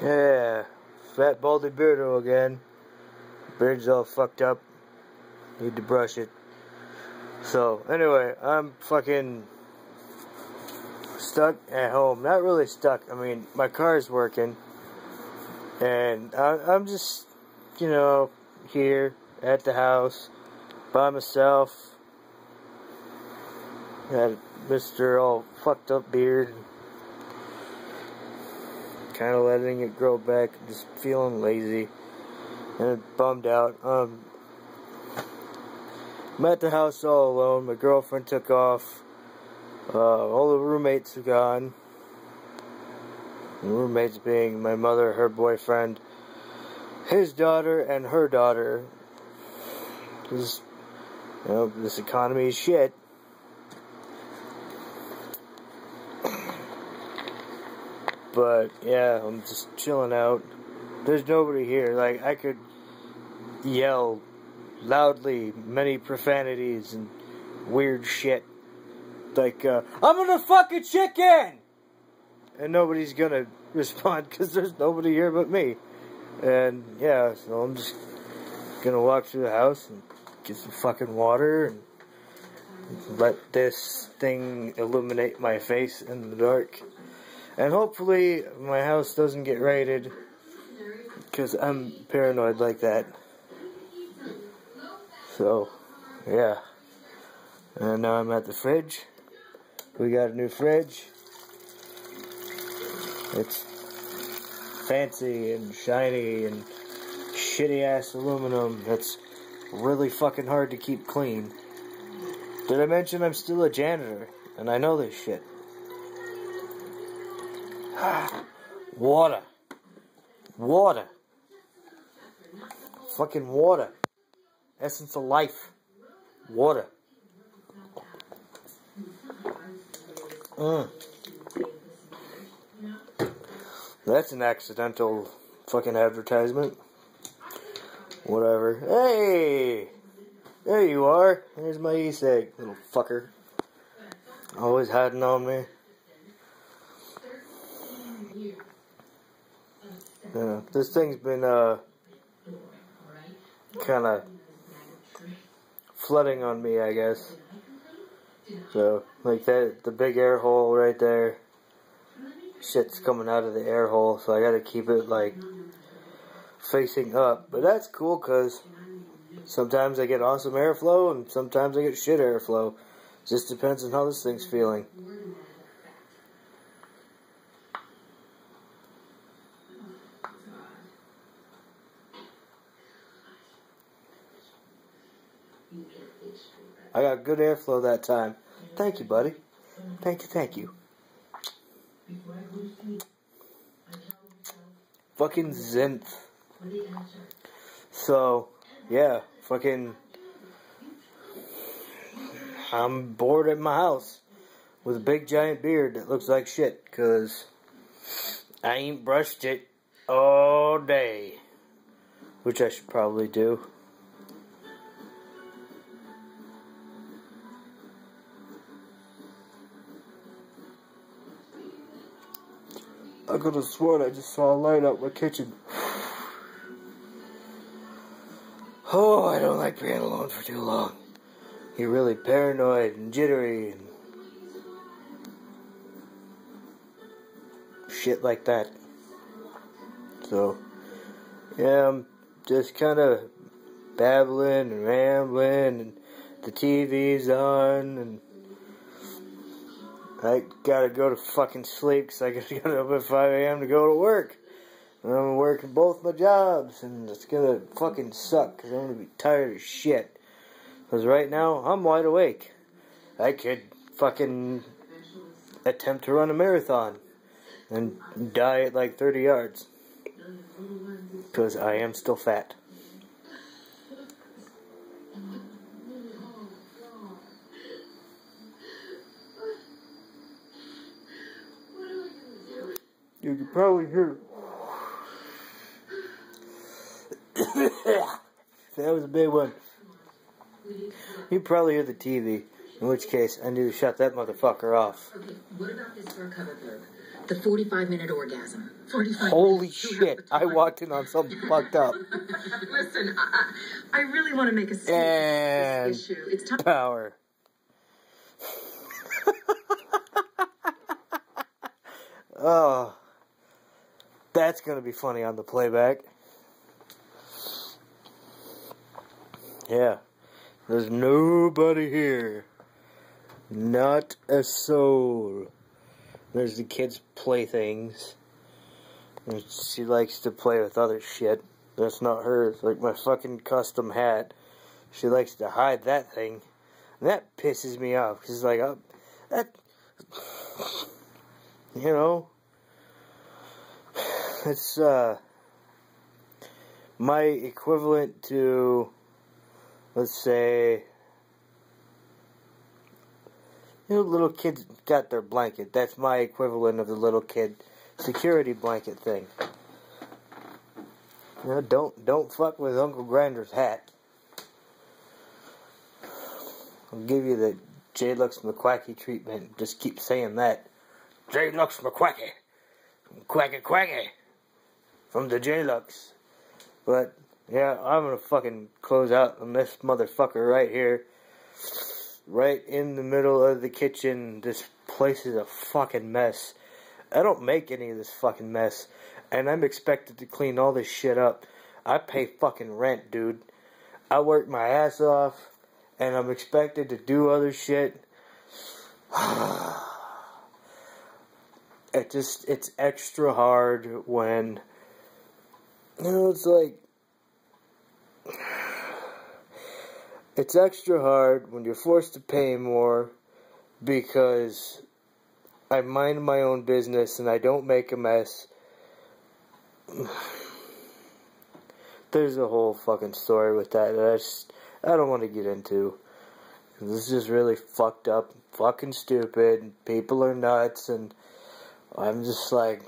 Yeah, fat baldy beardo again. Beard's all fucked up. Need to brush it. So, anyway, I'm fucking stuck at home. Not really stuck. I mean, my car's working. And I'm just, you know, here at the house by myself. Got Mr. all fucked up beard. Kind of letting it grow back. Just feeling lazy. And bummed out. I'm at the house all alone. My girlfriend took off. All the roommates are gone. The roommates being my mother, her boyfriend, his daughter, and her daughter. Because, you know, this economy is shit. But, yeah, I'm just chilling out. There's nobody here. Like, I could yell loudly many profanities and weird shit. Like, I'm gonna fuck a chicken! And nobody's gonna respond because there's nobody here but me. And, yeah, so I'm just gonna walk through the house and get some fucking water and let this thing illuminate my face in the dark. And hopefully my house doesn't get raided, because I'm paranoid like that. So, yeah. And now I'm at the fridge. We got a new fridge. It's fancy and shiny and shitty ass aluminum. That's really fucking hard to keep clean. Did I mention I'm still a janitor? And I know this shit. Water. Water. Fucking water. Essence of life. Water. That's an accidental fucking advertisement. Whatever. Hey! There you are. There's my Easter egg, little fucker. Always hiding on me. Yeah, this thing's been, kind of flooding on me, I guess. So, like that, the big air hole right there, shit's coming out of the air hole, so I gotta keep it, like, facing up. But that's cool, because sometimes I get awesome airflow, and sometimes I get shit airflow. Just depends on how this thing's feeling. I got good airflow that time. Thank you, buddy. Thank you. Fucking zinth. So, yeah, fucking, I'm bored at my house with a big giant beard that looks like shit, because I ain't brushed it all day, which I should probably do. I could have sworn I just saw a light out my kitchen. Oh, I don't like being alone for too long. You're really paranoid and jittery and shit like that. So, yeah, I'm just kind of babbling and rambling, and the TV's on, and I gotta go to fucking sleep because I gotta get up at 5 a.m. to go to work. And I'm working both my jobs, and it's gonna fucking suck because I'm gonna be tired as shit. Because right now, I'm wide awake. I could fucking attempt to run a marathon and die at like 30 yards. Because I am still fat. You can probably hear that was a big one. You can probably hear the TV, in which case I need to shut that motherfucker off. Okay, what about this fur cover blurb? The 45-minute orgasm. 45 Holy minutes. shit, I walked in on something fucked up. Listen, I really want to make a statement on this issue. It's time. Power. Oh, that's going to be funny on the playback. Yeah, there's nobody here. Not a soul. There's the kids' playthings. And she likes to play with other shit. That's not hers. Like my fucking custom hat. She likes to hide that thing. And that pisses me off. Cause like, that, you know, it's, my equivalent to, let's say, you know, little kids got their blanket. That's my equivalent of the little kid security blanket thing. You know, don't fuck with Uncle Grinder's hat. I'll give you the J-Lux McQuacky treatment. Just keep saying that. J-Lux McQuacky. Quacky Quacky. From the J-Lux. But, yeah, I'm gonna fucking close out on this motherfucker right here. Right in the middle of the kitchen. This place is a fucking mess. I don't make any of this fucking mess. And I'm expected to clean all this shit up. I pay fucking rent, dude. I work my ass off. And I'm expected to do other shit. It's extra hard when, you know, it's like, it's extra hard when you're forced to pay more because I mind my own business and I don't make a mess. There's a whole fucking story with that I don't want to get into. This is just really fucked up, fucking stupid. People are nuts, and I'm just like,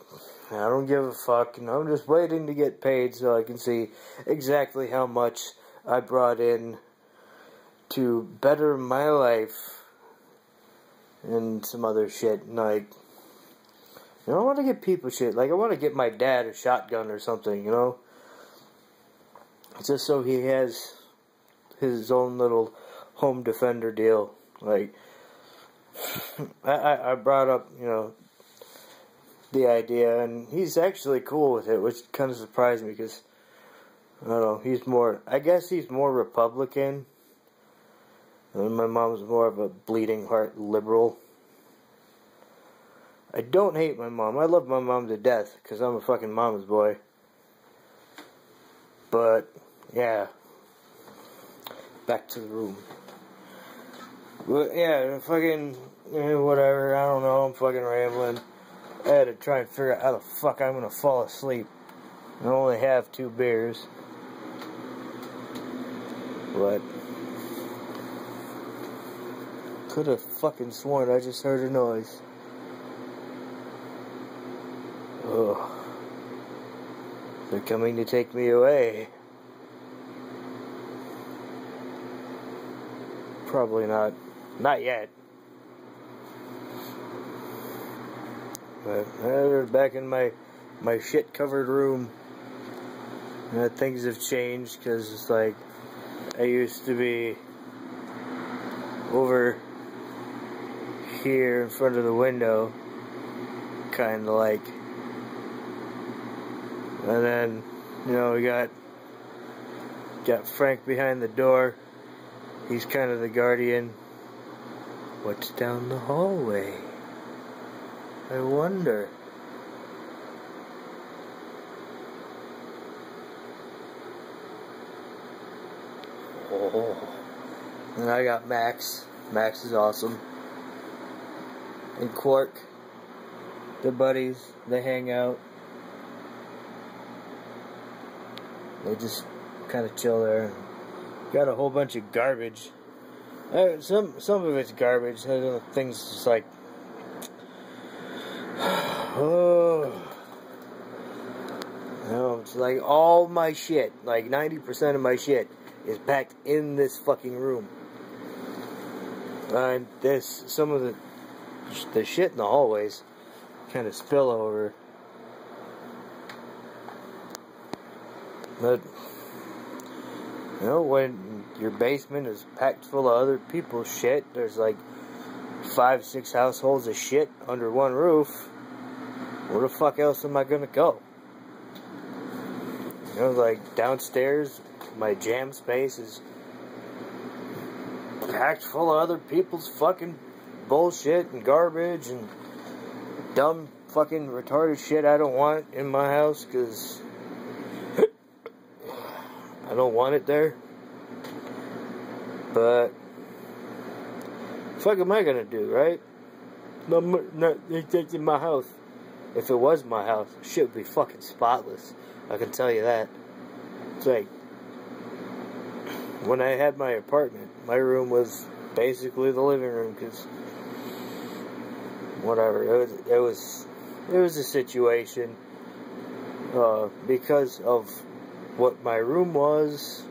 I don't give a fuck, and I'm just waiting to get paid so I can see exactly how much I brought in to better my life and some other shit. Like, you know, I want to get people shit. Like, I want to get my dad a shotgun or something, you know? Just so he has his own little home defender deal. Like, I brought up, you know, the idea, and he's actually cool with it, which kind of surprised me, because, I don't know, I guess he's more Republican, and my mom's more of a bleeding heart liberal. I don't hate my mom. I love my mom to death, because I'm a fucking mama's boy. But, yeah. Back to the room. But, yeah, fucking, whatever, I don't know, I'm fucking rambling. I had to try and figure out how the fuck I'm gonna fall asleep. I only have 2 beers. But could have fucking sworn I just heard a noise. Ugh. They're coming to take me away. Probably not. Not yet. But they're back in my shit covered room. Things have changed because it's like I used to be over here in front of the window, kind of like, and then, you know, we got Frank behind the door. He's kind of the guardian. What's down the hallway? I wonder. Oh. And I got Max. Max is awesome. And Quark. They're buddies. They hang out. They just kind of chill there. Got a whole bunch of garbage. Some of it's garbage. Other things just like, oh, you know, it's like all my shit, like 90% of my shit is packed in this fucking room. And there's some of the shit in the hallways. kind of spillover. But, you know, when your basement is packed full of other people's shit, there's like 5-6 households of shit under one roof, where the fuck else am I gonna go? You know, like downstairs, my jam space is packed full of other people's fucking bullshit and garbage and dumb fucking retarded shit I don't want in my house, because I don't want it there. But what the fuck am I gonna do, right? No, it's in my house. If it was my house, shit would be fucking spotless. I can tell you that. It's like, when I had my apartment, my room was basically the living room, because whatever, it was a situation, because of what my room was.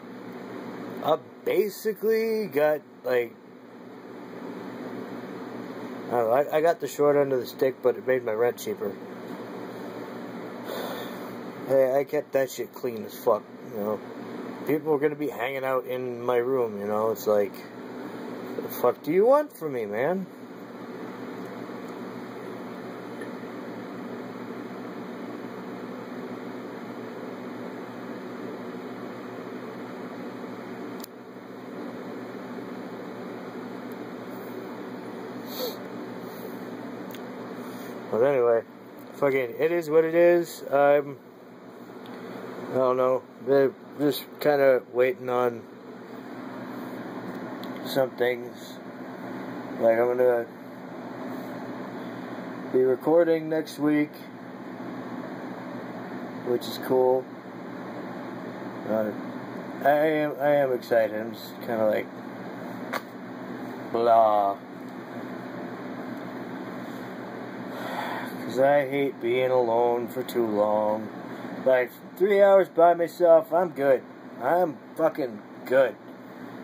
I basically got, like, I don't know, I got the short end of the stick, but it made my rent cheaper. Hey, I kept that shit clean as fuck, you know. People are gonna be hanging out in my room, you know. It's like, what the fuck do you want from me, man? But anyway, fucking, it is what it is. I don't know. They're just kind of waiting on some things. Like, I'm gonna be recording next week, which is cool. I am excited. I'm just kind of like, blah. Because I hate being alone for too long. Like, 3 hours by myself, I'm good. I'm fucking good.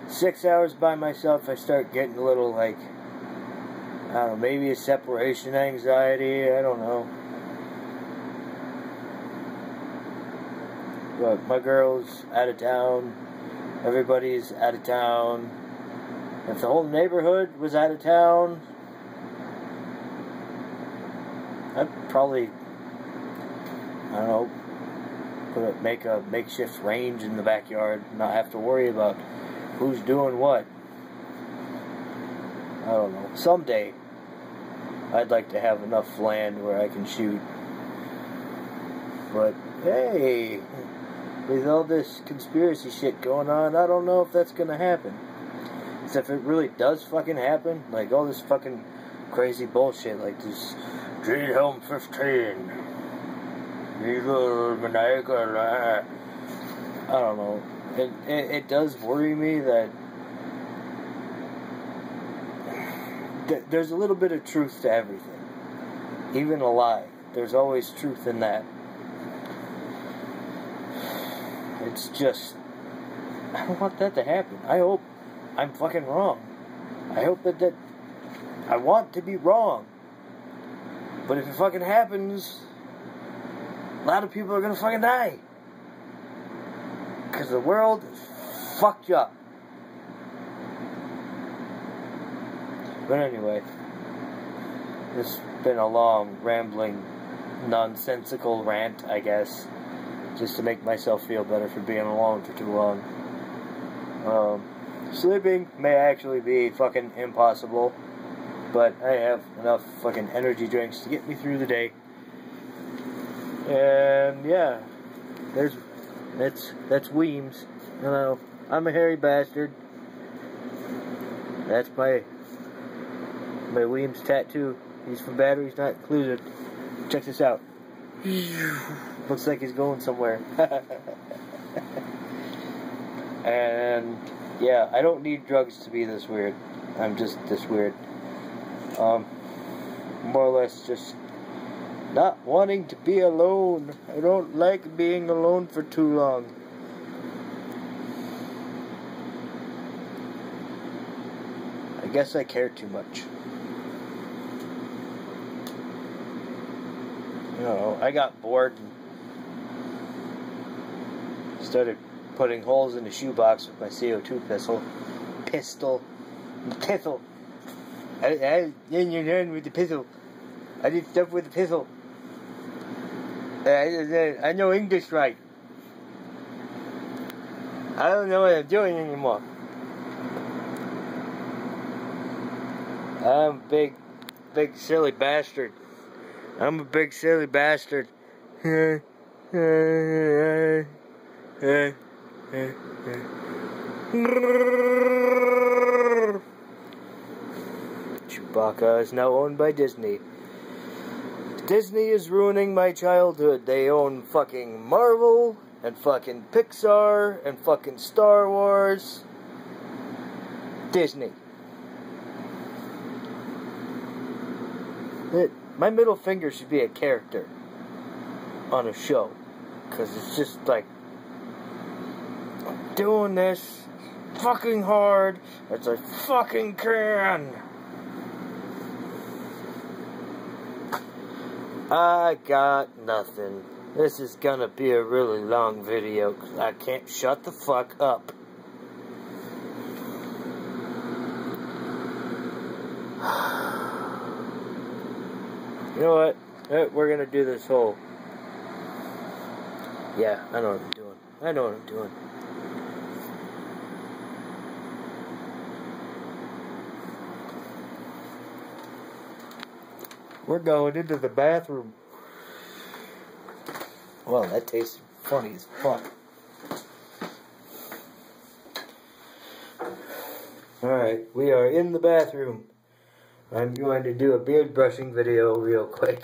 6 hours by myself, I start getting a little, like, I don't know, maybe a separation anxiety, I don't know. But my girl's out of town. Everybody's out of town. If the whole neighborhood was out of town, I'd probably, I don't know, make a makeshift range in the backyard, not have to worry about who's doing what. I don't know. Someday, I'd like to have enough land where I can shoot. But, hey, with all this conspiracy shit going on, I don't know if that's gonna happen. Except if it really does fucking happen, like all this fucking crazy bullshit, like this Helm 15. Evil, maniacal, I don't know. It does worry me that there's a little bit of truth to everything. Even a lie. There's always truth in that. It's just, I don't want that to happen. I hope I'm fucking wrong. I hope that I want to be wrong. But if it fucking happens, a lot of people are gonna fucking die. Because the world is fucked up. But anyway, this has been a long, rambling, nonsensical rant, I guess. Just to make myself feel better for being alone for too long. Sleeping may actually be fucking impossible. But I have enough fucking energy drinks to get me through the day. And yeah, that's Weems. You know, I'm a hairy bastard. That's my Weems tattoo. He's from batteries not included. Check this out. Looks like he's going somewhere. And yeah, I don't need drugs to be this weird. I'm just this weird. More or less just not wanting to be alone. I don't like being alone for too long. I guess I care too much. you know, I got bored and started putting holes in the shoebox with my CO2 pistol. I you're done with the pistol. I did stuff with the pistol. I know English right. I don't know what I'm doing anymore. I'm a big silly bastard. I'm a big silly bastard. Chewbacca is now owned by Disney. Disney is ruining my childhood. They own fucking Marvel and fucking Pixar and fucking Star Wars. Disney. My middle finger should be a character on a show. Because it's just like, I'm doing this fucking hard as I fucking can. I got nothing. This is gonna be a really long video because I can't shut the fuck up. You know what? We're gonna do this whole... Yeah, I know what I'm doing. I know what I'm doing. We're going into the bathroom. Well, that tastes funny as fuck. Alright, we are in the bathroom. I'm going to do a beard brushing video real quick.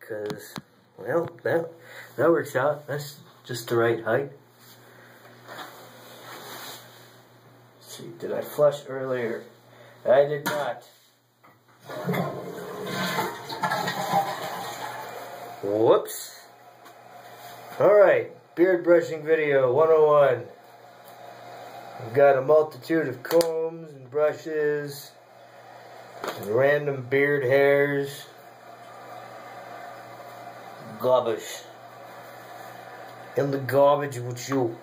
Because, well, that works out. That's just the right height. Let's see, did I flush earlier? I did not. Whoops. Alright, beard brushing video 101. I've got a multitude of combs and brushes and random beard hairs. Garbage. In the garbage with you.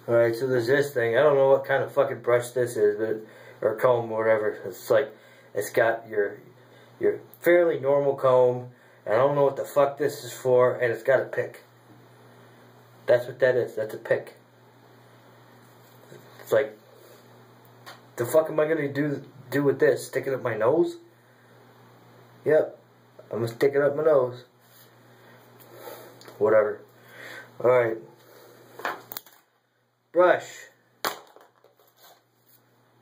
Alright, so there's this thing. I don't know what kind of fucking brush this is, but, or comb or whatever. It's like, it's got your fairly normal comb. And I don't know what the fuck this is for, and it's got a pick. That's what that is. That's a pick. It's like, the fuck am I gonna do with this? Stick it up my nose? Yep. I'm gonna stick it up my nose. Whatever. Alright. Brush.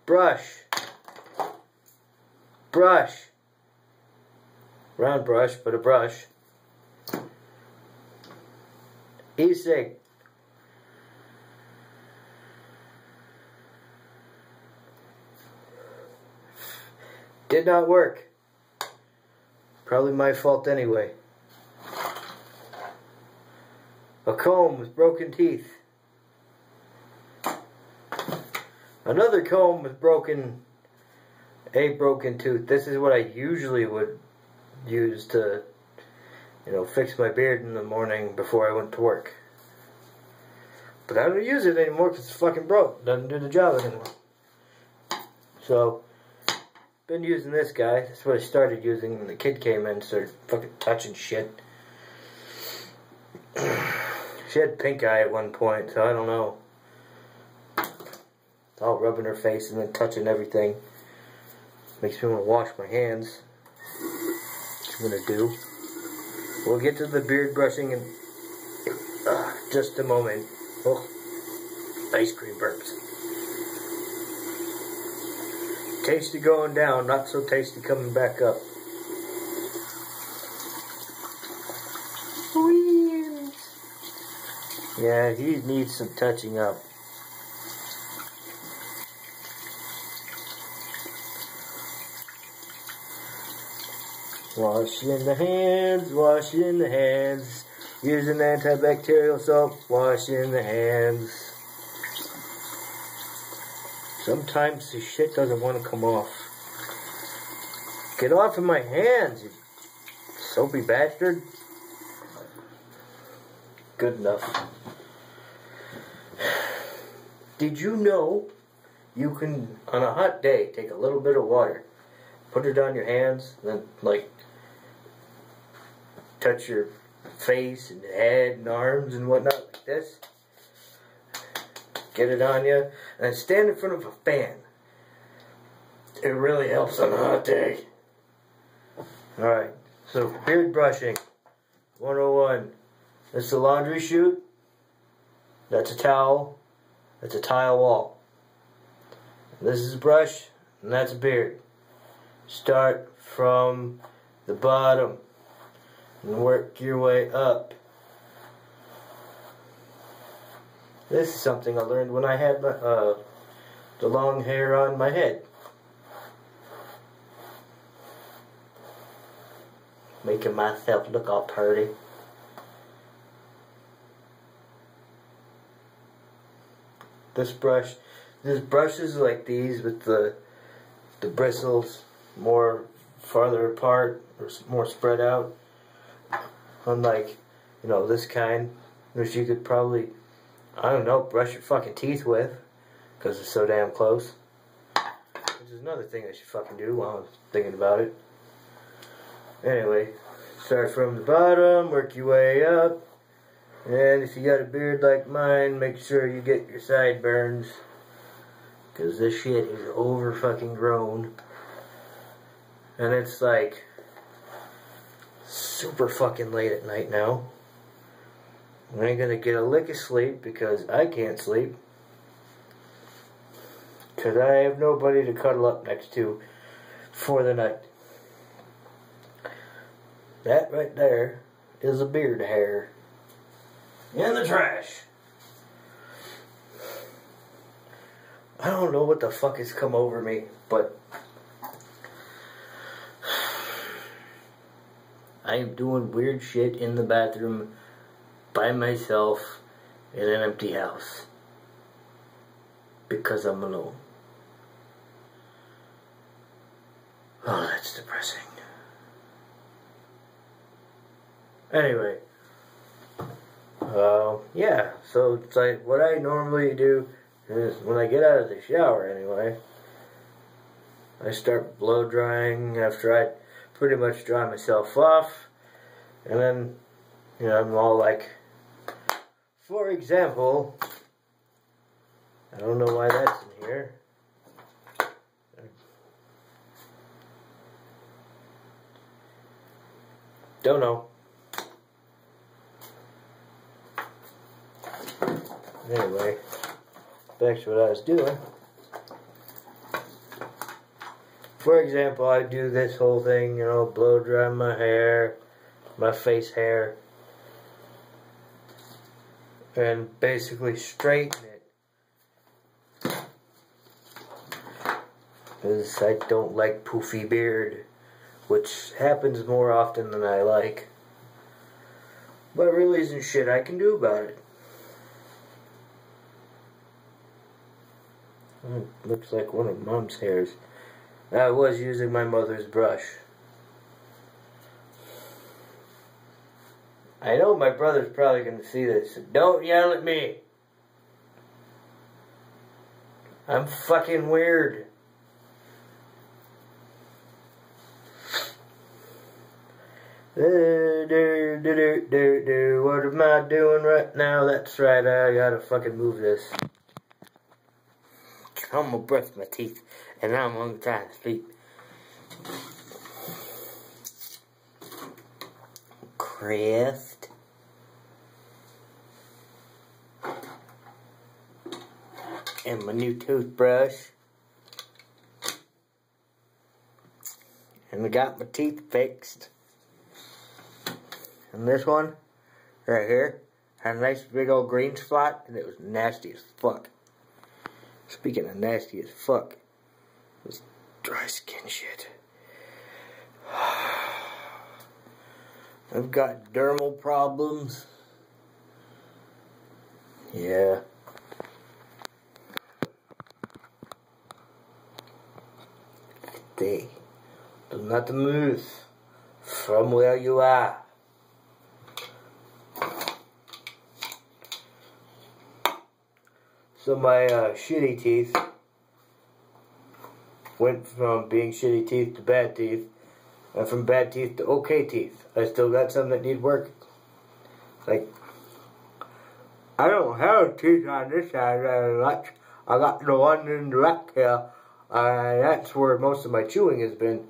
Brush. Brush. Round brush, but a brush. E-cig. Did not work. Probably my fault anyway. A comb with broken teeth. Another comb with a broken tooth. This is what I usually would use to, you know, fix my beard in the morning before I went to work. But I don't use it anymore because it's fucking broke. Doesn't do the job anymore. So, been using this guy. That's what I started using when the kid came in and started fucking touching shit. She had pink eye at one point, so I don't know. All rubbing her face and then touching everything. Makes me want to wash my hands. I'm gonna do. We'll get to the beard brushing in just a moment. Oh, ice cream burps. Tasty going down, not so tasty coming back up. Whee! Yeah, he needs some touching up. Washing the hands, washing the hands. Using antibacterial soap, washing the hands. Sometimes the shit doesn't want to come off. Get off of my hands, you soapy bastard. Good enough. Did you know you can, on a hot day, take a little bit of water, put it on your hands, and then, like, touch your face and head and arms and whatnot like this. Get it on you, and then stand in front of a fan. It really helps on a hot day. Alright, so beard brushing. 101. This is a laundry chute. That's a towel. That's a tile wall. This is a brush, and that's a beard. Start from the bottom and work your way up. This is something I learned when I had my, the long hair on my head. Making myself look all pretty. This brushes like these with the bristles more farther apart or more spread out. Unlike, you know, this kind, which you could probably, I don't know, brush your fucking teeth with, because it's so damn close. Which is another thing I should fucking do while I'm thinking about it. Anyway, start from the bottom, work your way up. And if you got a beard like mine, make sure you get your sideburns, because this shit is over fucking grown. And it's like super fucking late at night now. I ain't gonna get a lick of sleep because I can't sleep. Because I have nobody to cuddle up next to for the night. That right there is a beard hair. In the trash. I don't know what the fuck has come over me, but I am doing weird shit in the bathroom by myself in an empty house. Because I'm alone. Oh, that's depressing. Anyway. Yeah, so it's like what I normally do is when I get out of the shower anyway, I start blow drying after I pretty much dry myself off, and then, you know, I'm all like, for example, I don't know why that's in here. Don't know. Anyway, back to what I was doing. For example, I do this whole thing, you know, blow dry my hair, my face hair, and basically straighten it. Because I don't like poofy beard, which happens more often than I like. But really isn't shit I can do about it. Looks like one of Mom's hairs. I was using my mother's brush. I know my brother's probably going to see this, so don't yell at me. I'm fucking weird. What am I doing right now? That's right, I gotta fucking move this. I'm gonna brush my teeth, and I'm gonna try to sleep. Crest. And my new toothbrush. And I got my teeth fixed. And this one, right here, had a nice big old green spot, and it was nasty as fuck. Speaking of nasty as fuck, this dry skin shit. I've got dermal problems. Yeah. They do not move from where you are. So my shitty teeth went from being shitty teeth to bad teeth, and from bad teeth to okay teeth. I still got some that need work. Like, I don't have teeth on this side very much. I got the one in the back here, and that's where most of my chewing has been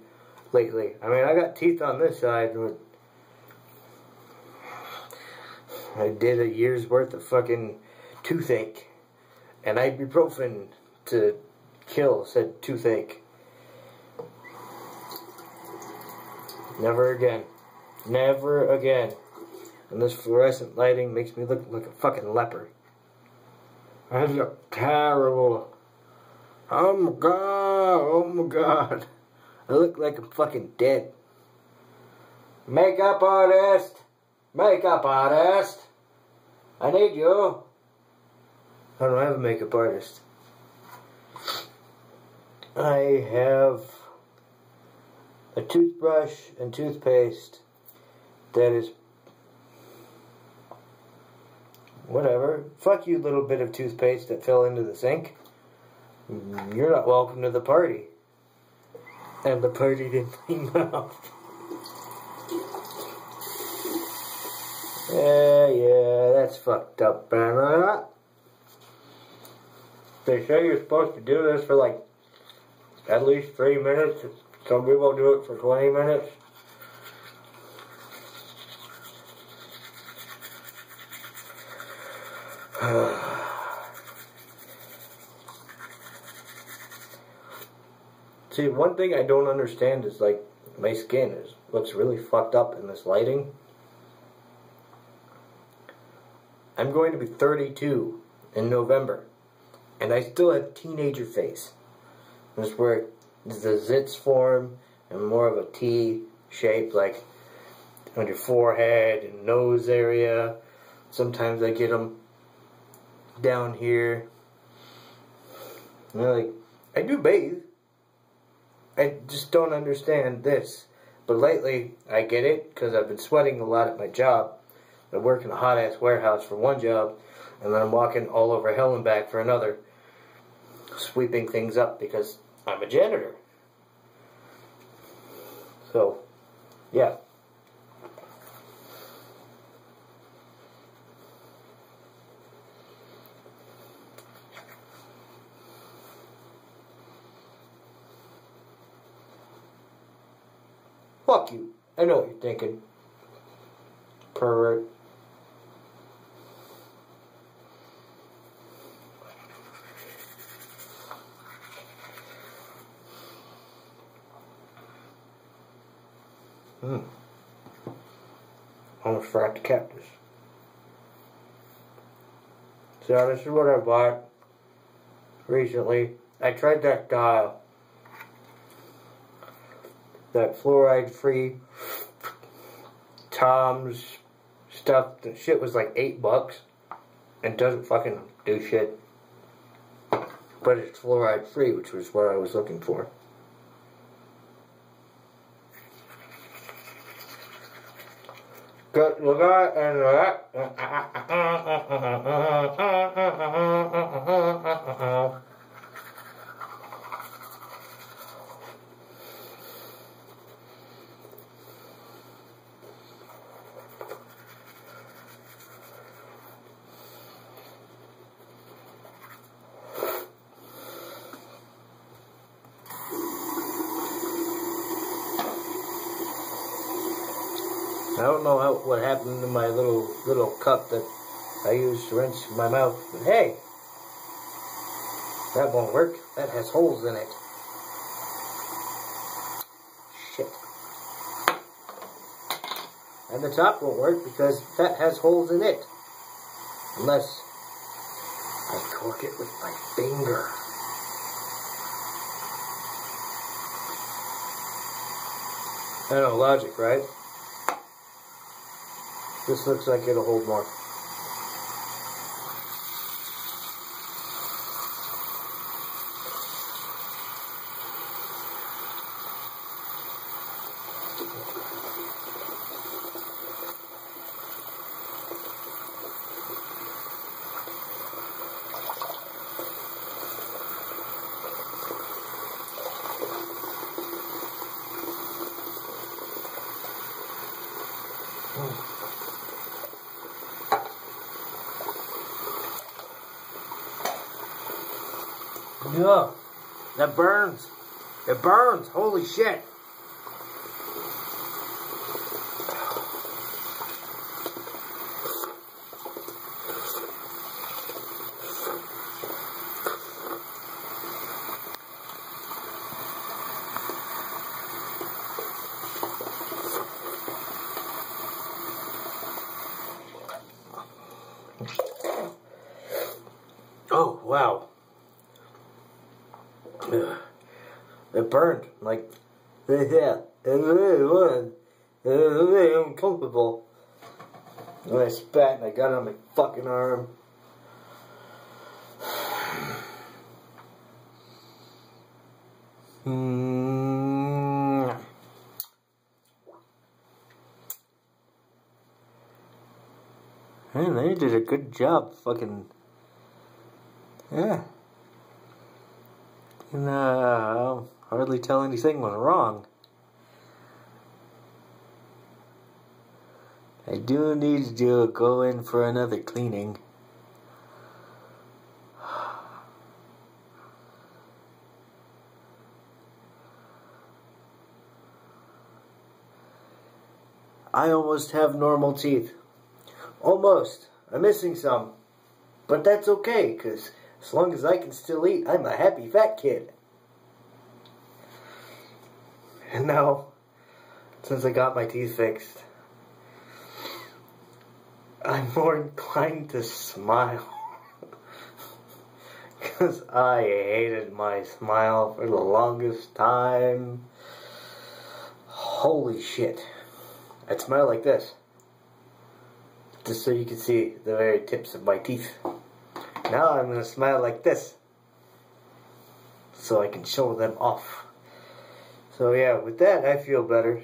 lately. I mean, I got teeth on this side. I did a year's worth of fucking toothache and ibuprofen to kill said toothache. Never again. Never again. And this fluorescent lighting makes me look like a fucking leper. I look terrible. Oh my god, oh my god. I look like I'm fucking dead. Makeup artist! Makeup artist! I need you. I don't have a makeup artist. I have a toothbrush and toothpaste that is whatever. Fuck you, little bit of toothpaste that fell into the sink. You're not welcome to the party. And the party didn't clean mouth. Yeah, that's fucked up, man. They say you're supposed to do this for like at least 3 minutes. Some people do it for 20 minutes. See, one thing I don't understand is like my skin looks really fucked up in this lighting. I'm going to be 32 in November, and I still have teenager face. This is where the zits form and more of a T shape, like on your forehead and nose area. Sometimes I get them down here. And like, I do bathe. I just don't understand this. But lately, I get it because I've been sweating a lot at my job. I work in a hot-ass warehouse for one job, and then I'm walking all over hell and back for another, sweeping things up because I'm a janitor. So, yeah. Fuck you. I know what you're thinking. Pervert. Almost forgot to cap this. So this is what I bought recently. I tried that that fluoride-free Tom's stuff. The shit was like $8 and doesn't fucking do shit. But it's fluoride-free, which was what I was looking for. Good look at and that. I don't know what happened to my little cup that I use to rinse my mouth, but hey, that won't work. That has holes in it. Shit. And the top won't work because that has holes in it. Unless I cork it with my finger. I know, logic, right? This looks like it'll hold more. Ugh, that burns. It burns. Holy shit. Oh, wow. It burned. Like, yeah. It really was. It was really uncomfortable. When I spat and I got it on my fucking arm. Man, they did a good job fucking... Yeah. And, I'll hardly tell anything went wrong. I do need to go in for another cleaning. I almost have normal teeth. Almost. I'm missing some. But that's okay, because as long as I can still eat, I'm a happy fat kid. And now, since I got my teeth fixed, I'm more inclined to smile. Because I hated my smile for the longest time. Holy shit. I'd smile like this. Just so you can see the very tips of my teeth. Now I'm going to smile like this. So I can show them off. So yeah, with that I feel better.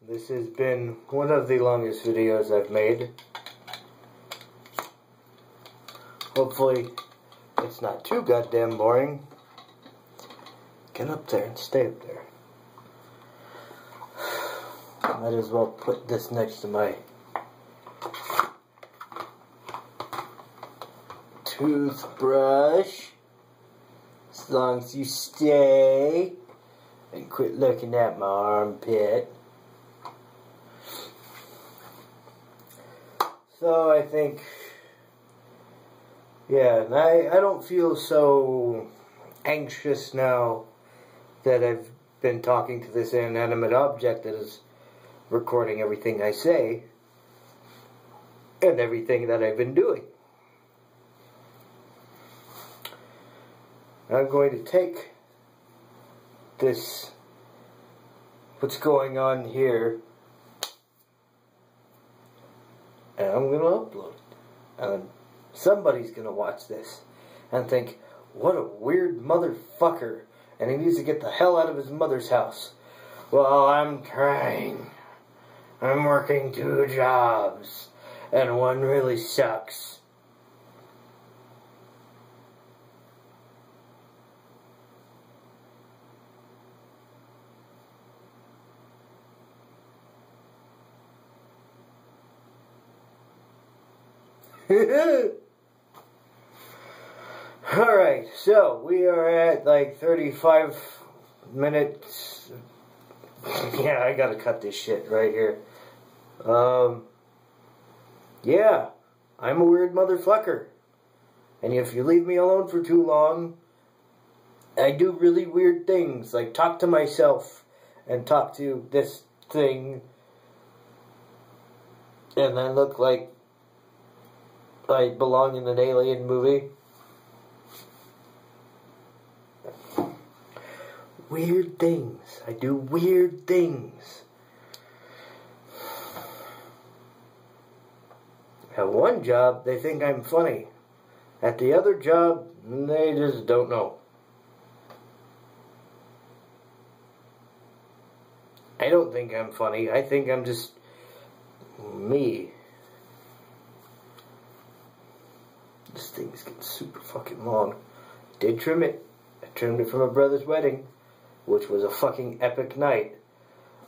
This has been one of the longest videos I've made. Hopefully it's not too goddamn boring. Get up there and stay up there. Might as well put this next to my toothbrush. As long as you stay and quit looking at my armpit. So I think, yeah, I don't feel so anxious now that I've been talking to this inanimate object that is recording everything I say and everything that I've been doing. I'm going to take this, what's going on here, and I'm going to upload it. And somebody's going to watch this and think, what a weird motherfucker, and he needs to get the hell out of his mother's house. Well, I'm trying. I'm working 2 jobs, and one really sucks. Alright, so we are at like 35 minutes. Yeah, I gotta cut this shit right here. Yeah, I'm a weird motherfucker. And if you leave me alone for too long, I do really weird things, like talk to myself and talk to this thing, and I look like I belong in an alien movie. Weird things. I do weird things. At one job, they think I'm funny. At the other job, they just don't know. I don't think I'm funny. I think I'm just me. This thing's getting super fucking long. Did trim it. I trimmed it for my brother's wedding, which was a fucking epic night.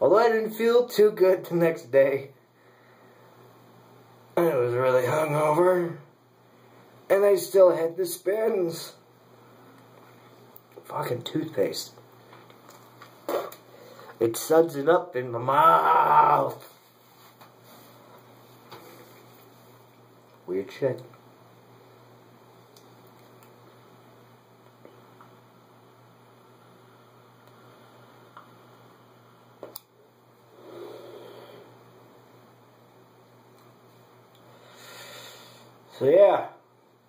Although I didn't feel too good the next day. was really hungover. And I still had the spins. Fucking toothpaste. It suds it up in my mouth. Weird shit. So yeah,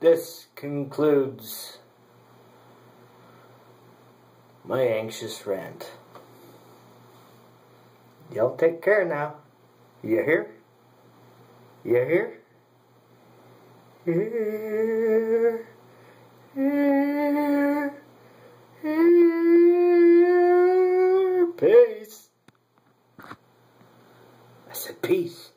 this concludes my anxious rant. Y'all take care now. You hear? You hear? Here. Here. Here. Peace. I said peace.